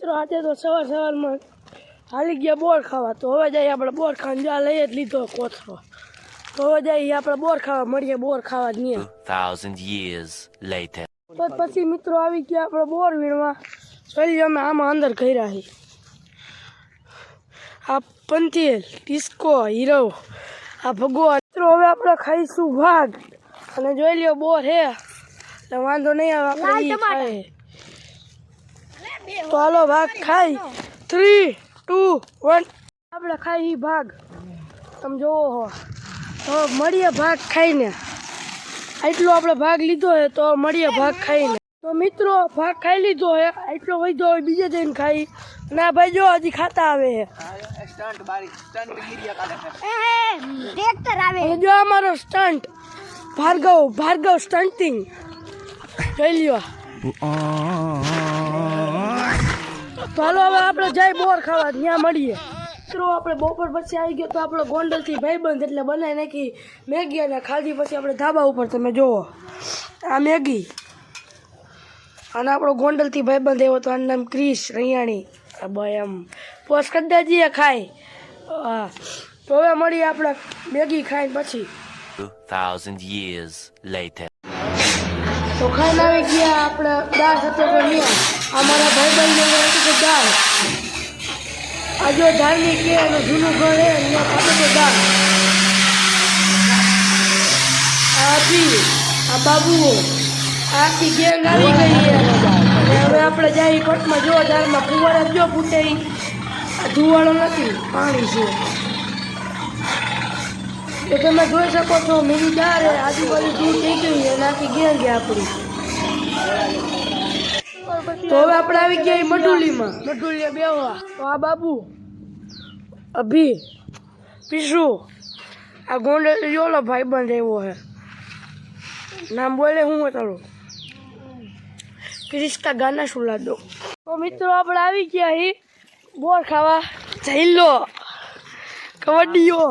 મિત્રો આજે તો સવારમાં હાલી ગયા બોર ખાવા, તો હવે જઈએ આપણે બોર ખાવા. જ્યાં લઈ જ લીધો કોથળો, તો હવે જઈએ આપણે બોર ખાવા. મળીએ બોર ખાવા જ નહીં 2000 years later. તો પછી મિત્રો આવી ગયા આપણે બોર વીણવા. ચાલી અમે આમાં અંદર કર્યા છે. આ પંથેલ, ડિસ્કો, હીરો, આ ભગવાન. મિત્રો હવે આપણે ખાઈશું ભાગ, અને જોઈ લ્યો બોર હે એટલે વાંધો નહીં આવે આપણે ખાય. તો હાલો ભાગ ખાઈ. 3, 2, 1 આપણે ખાઈ ભાગ. તમે જોવો હો, તો મળીએ ભાગ ખાઈને. એટલો આપણે ભાગ લીધો હે, તો મળીએ ભાગ ખાઈને. તો મિત્રો ભાગ ખાઈ લીધો હે, એટલો વધ્યો હોય બીજે જઈને ખાઈ. ના ભાઈ જો હજી ખાતા આવે હે. જો અમારો સ્ટન્ટ ભાર્ગવ સ્ટન્ટિંગ જોઈ લ્યો. તો હાલો હવે આપણે જઈ બોર ખાવા, ત્યાં મળીએ. મિત્રો આપણે બપોર પછી આવી ગયો, તો આપણો ગોંડલથી ભાઈબંધ એટલે બનાવી નાખી મેગી અને ખાધી. પછી આપણે ધાબા ઉપર તમે જુઓ આ મેગી, અને આપણો ગોંડલથી ભાઈબંધ એવો, તો આનું નામ ક્રિશ રૈયાણી. ભાઈ એમ પોસ કદાચીએ ખાય. હા, તો હવે મળીએ આપણે મેગી ખાઈને પછી. 2000 years later. તો ખાઈને આવી ગયા આપણે. દાળ હતો તો નહીં, અમારા ભાઈબંધને હતું તો દાળ. આ જો ધાર્મિક કે એનું જૂનું ઘર હે, અહીંયા ખાતો તો દાળ. આ અભી, આ બાબુઓ, આખી ગેંગ આવી ગઈ છે. અને હવે આપણે જાય કોટમાં જો દાળમાં ફુવારા જો ફૂટે. આ ધુવાળો નથી, પાણી છે. તો તમે જોઈ શકો છો મીરી દાળ હે, આજુબાજુ દૂર થઈ ગઈ અને આખી ગેંગ આપણી. તો હવે આપણે આવી ગયા મઢુલીમાં. મઢુલીએ બેહવા. તો આ બાબુ, અભી, પીસુ, આ ગોંડલ જોલો ભાઈબંધ એવો હે. નામ બોલે હું તારું? ક્રિશ કા ગાના સુલા દો. તો મિત્રો આપણે આવી ગયા હી બોર ખાવા. જઈલો, કબડ્ડીઓ,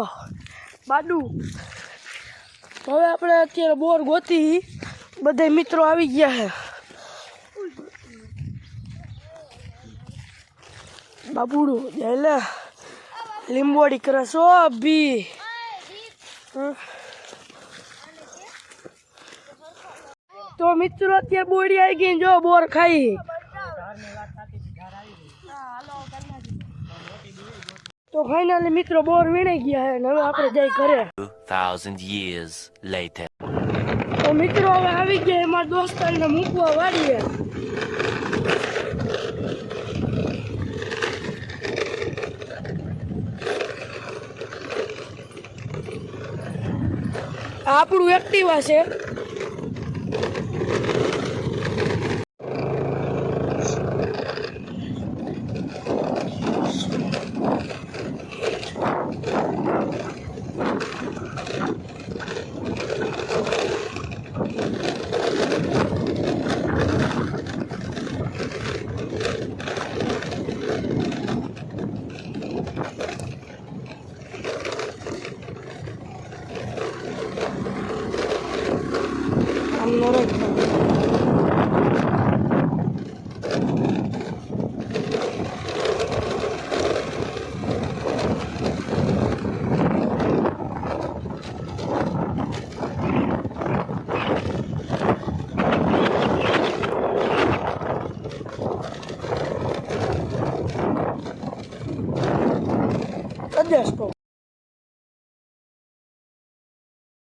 બાડુ. હવે આપણે અત્યારે બોર ગોતી. બધા મિત્રો આવી ગયા હે. બાબુડું જઈલે લીંબોડી કરશો અભી. તો મિત્રો અત્યારે બોડી આવી ગઈ, જો બોર ખાઈ. તો ફાઇનલી મિત્રો બોર વીણાઈ ગયા હે, હવે આપણે જઈ ઘરે. 2000 years later. તો મિત્રો હવે આવી ગયા મારા દોસ્તારને મૂકવા વાળીએ. આપણું એક્ટિવા છે.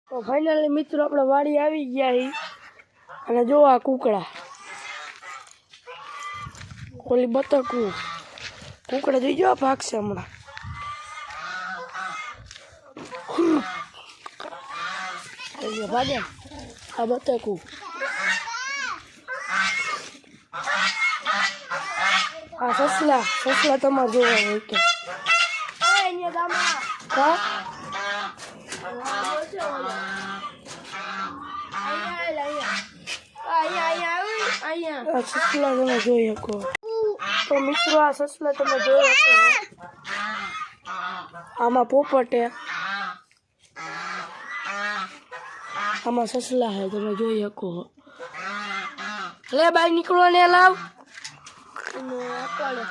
તો ફાઇનલી મિત્રો આપણે વાડી આવી ગયા. અને જો આ કુકડા, ઓલી બતકું, કુકડા જોઈ જો ભાગશે હમણાં. ભાગે આ બતકું. આ સસલા તમારે જોવા હોય તો. હા, સસલા તમે જોઈ શકો. તો મિત્રો આ સસલા તમે જોઈ શકો. આમાં પોપટ હે, આમાં સસલા હે, તમે જોઈ શકો. લે બાઈ નીકળો ને લાવ. અને આકવાડે